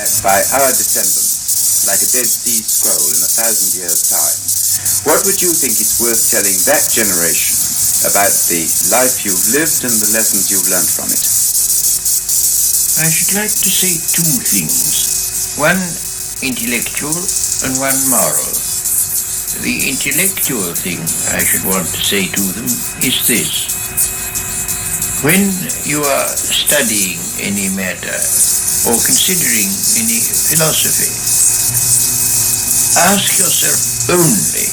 that by our descendants, like a Dead Sea Scroll in 1,000 years' time, what would you think it's worth telling that generation about the life you've lived and the lessons you've learned from it? I should like to say two things, one intellectual and one moral. The intellectual thing I should want to say to them is this. When you are studying any matter or considering any philosophy, Ask yourself only,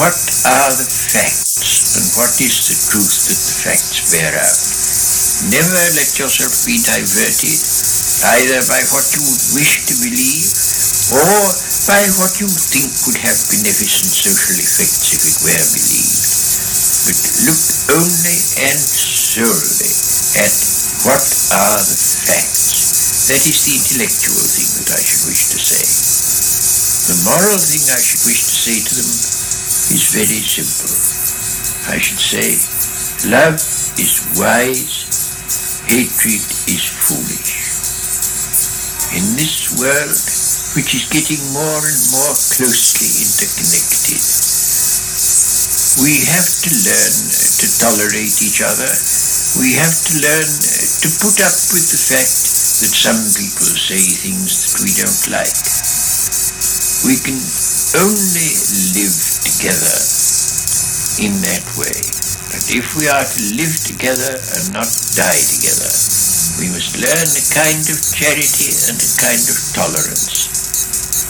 what are the facts and what is the truth that the facts bear out? Never let yourself be diverted either by what you would wish to believe or by what you think would have beneficent social effects if it were believed. But look only and solely at what are the facts. That is the intellectual thing that I should wish to say. The moral thing I should wish to say to them is very simple. I should say, love is wise, hatred is foolish. In this world, which is getting more and more closely interconnected, we have to learn to tolerate each other. We have to learn to put up with the fact that some people say things that we don't like. We can only live together in that way. But if we are to live together and not die together, we must learn a kind of charity and a kind of tolerance,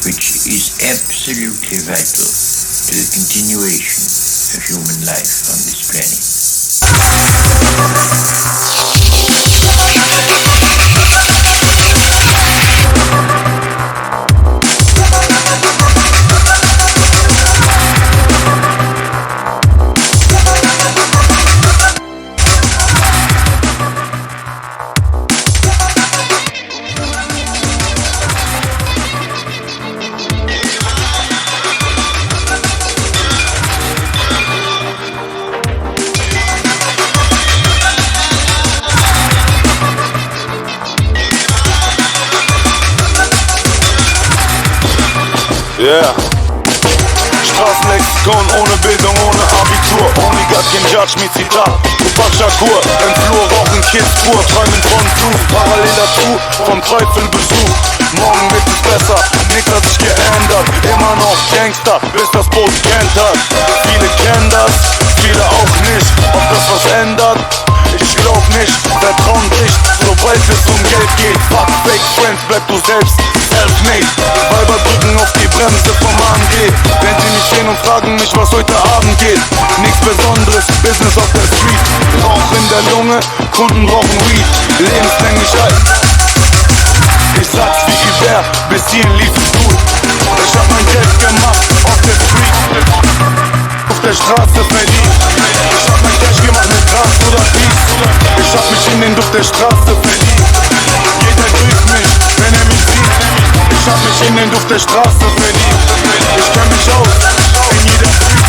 which is absolutely vital to the continuation of human life on this planet. Yeah. Straßenlexikon ohne Bildung, ohne Abitur. Only God can judge me, Zitat. Tupac Shakur, im Flur rauchen Kids pur, träumen von Fluch, paralleler Tour, vom Teufel Besuch. Morgen wird es besser, nichts hat sich geändert. Immer noch Gangster, bis das Boot kentert. Viele kennen das, viele auch nicht. Ob das was ändert? Ich glaub nicht, Vertrauen bricht, sobald es um Geld geht. Fuck fake friends, bleib du selbst, self-made. Weiber drücken auf die Bremse vom AMG. Wenn sie mich sehen und fragen mich, was heute Abend geht. Nichts Besonderes, Business auf der Street. Rauch in der Lunge, Kunden brauchen Weed. Lebenslänglich alt. Ich sag's wie Iber, bis hierhin lief es gut. Ich hab mein Geld gemacht auf der Street. Auf der Straße verliebt. Ich hab mein Cash gemacht mit Gras oder Peace. Ich hab mich in den Duft der Straße verliebt. Jeder grüßt mich, wenn er mich sieht. Ich hab mich in den Duft der Straße verliebt. Ich kenn mich aus, in jeder Street.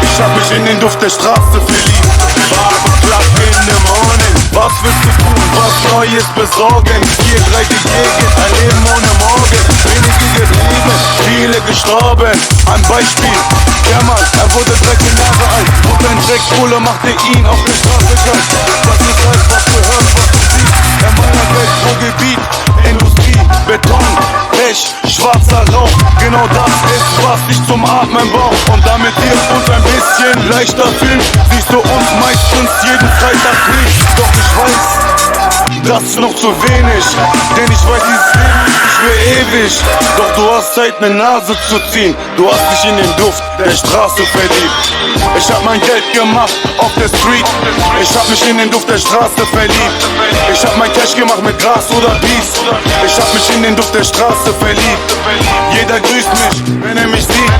Ich hab mich in den Duft der Straße verliebt. Farbe Club in the morning. Was willst du tun, was Neues besorgen? 4-3 gejägt, ein Leben ohne Morgen. Wenige geblieben, viele gestorben. Ein Beispiel, der Mann, er wurde 13 Jahre alt. Und ein Drecksbulle machte ihn auf der Straße kalt. Das ist halt, was du hörst, was du siehst. In meiner Welt, Ruhrgebiet, Industrie, Beton, Pech, schwarzer Rauch. Genau das ist, was dich zum Atmen braucht. Und damit wir uns ein bisschen leichter fühlen, siehst du uns meistens jeden Freitag nicht. Doch ich weiß, das ist noch zu wenig, denn ich weiß, dieses Leben ist nicht mehr ewig. Doch du hast Zeit, ne Nase zu ziehen. Du hast dich in den Duft der Straße verliebt. Ich hab mein Geld gemacht auf der Street. Ich hab mich in den Duft der Straße verliebt. Ich hab mein Cash gemacht mit Gras oder Peace. Ich hab mich in den Duft der Straße verliebt. Jeder grüßt mich, wenn er mich sieht.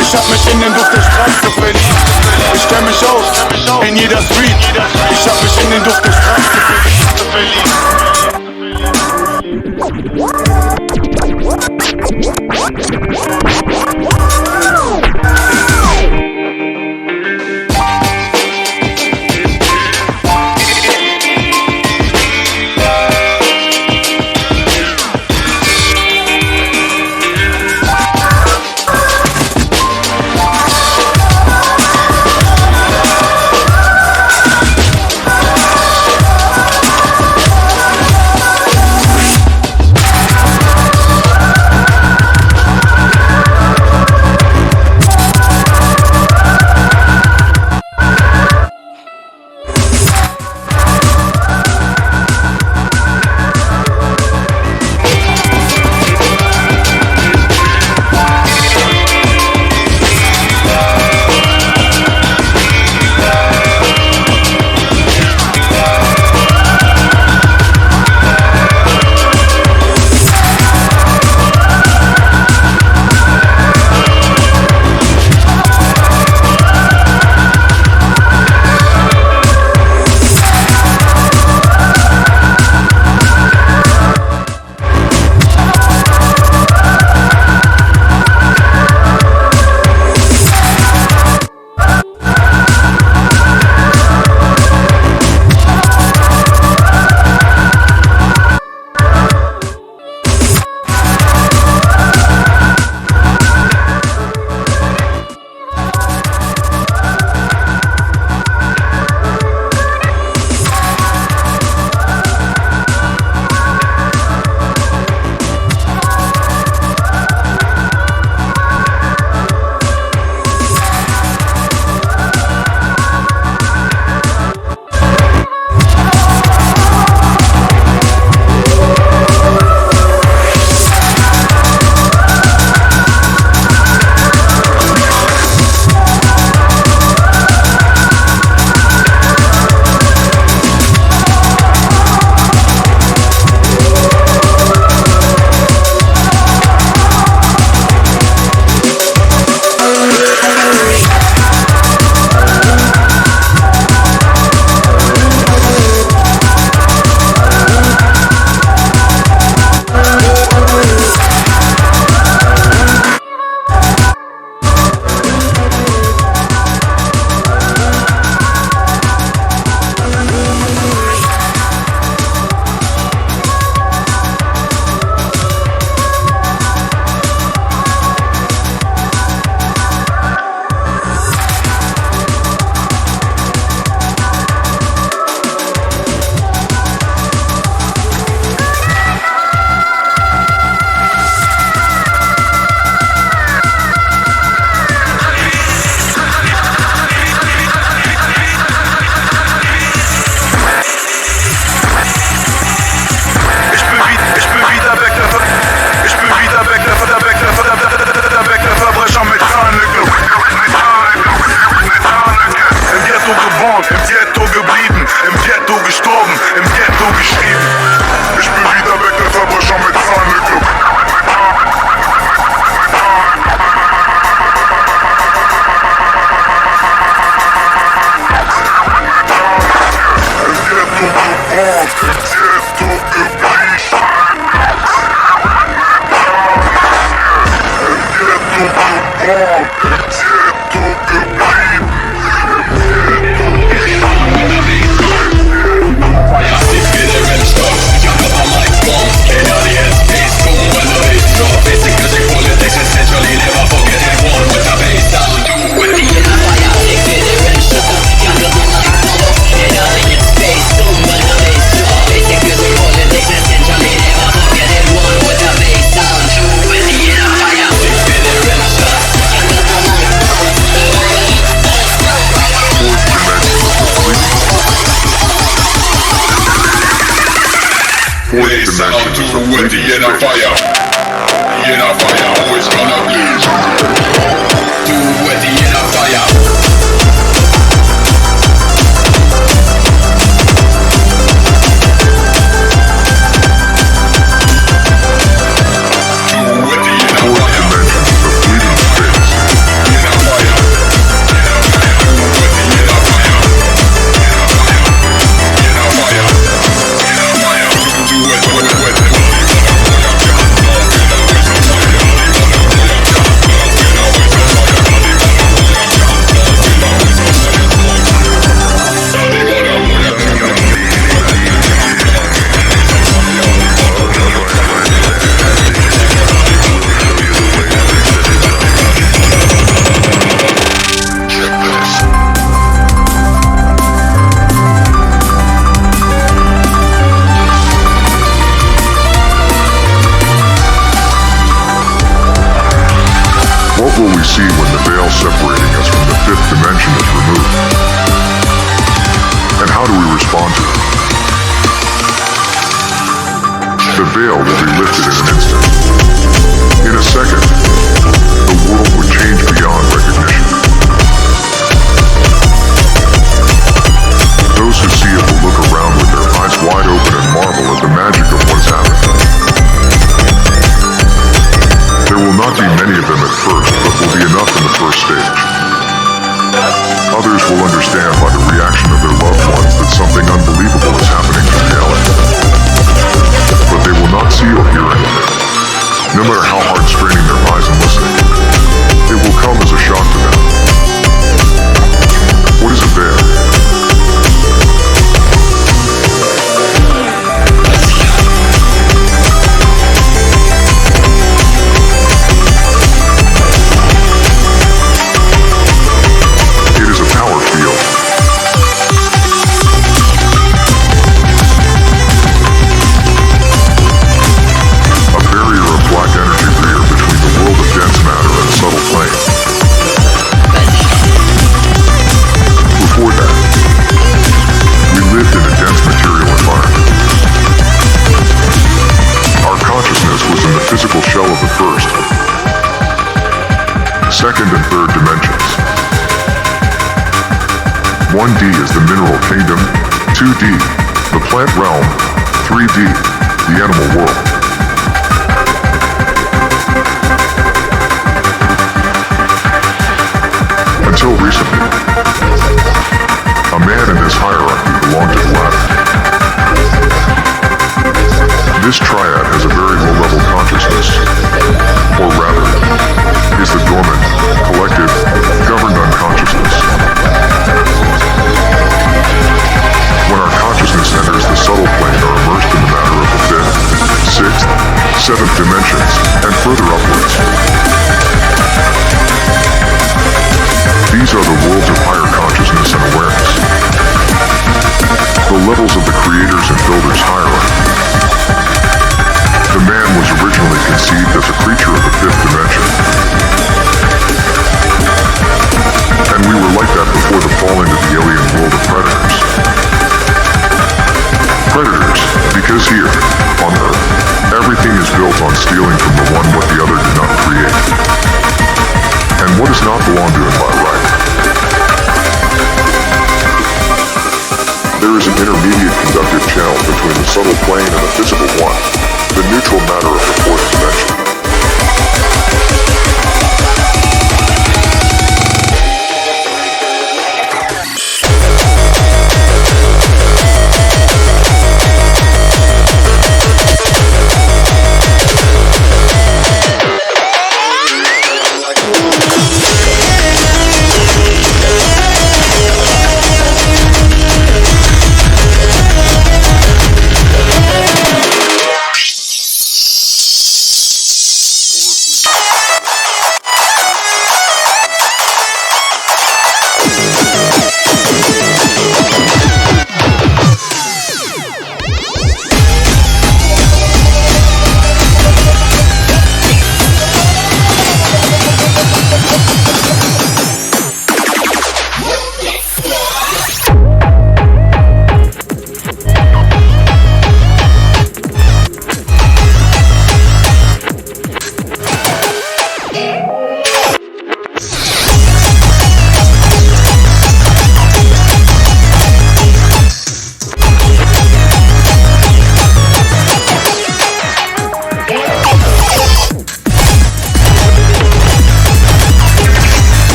Ich hab mich in den Duft der Straße verliebt. Ich kenn mich aus, in jeder Street. Ich hab mich in den Duft der Straße verliebt.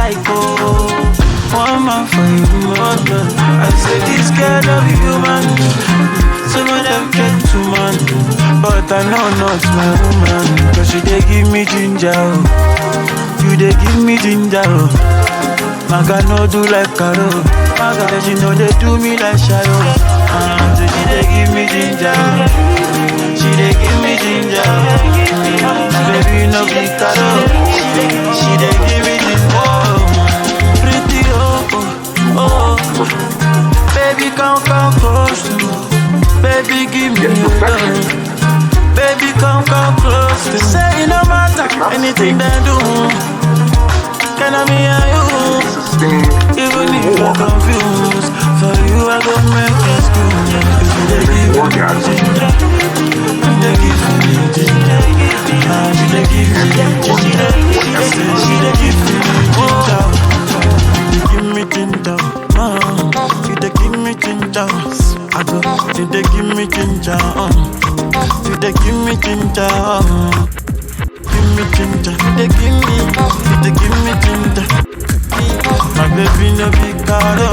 psycho. One man for you, mother. I say this girl of human. Some of them get too man, but I know not my woman. Cause she dey give me ginger, you dey give me ginger. Maga no do like Karo, Maga she know they do me like Shayo. So she dey give me ginger, she dey give me ginger. Baby no be Karo, she dey give me ginger. Pretty oh, baby come close to me. Baby, give me your love. Baby, come close to me. Say it no matter anything they do. Can I be you? Even if I'm confused, for you I go make excuse. They give me ginger. They give me ginger. They give me ginger. She they give me ginger. They give me ginger. You they give me ginger. I go, you they give me ginger, you they give me ginger, give me ginger, you they give me ginger. My baby no be caro,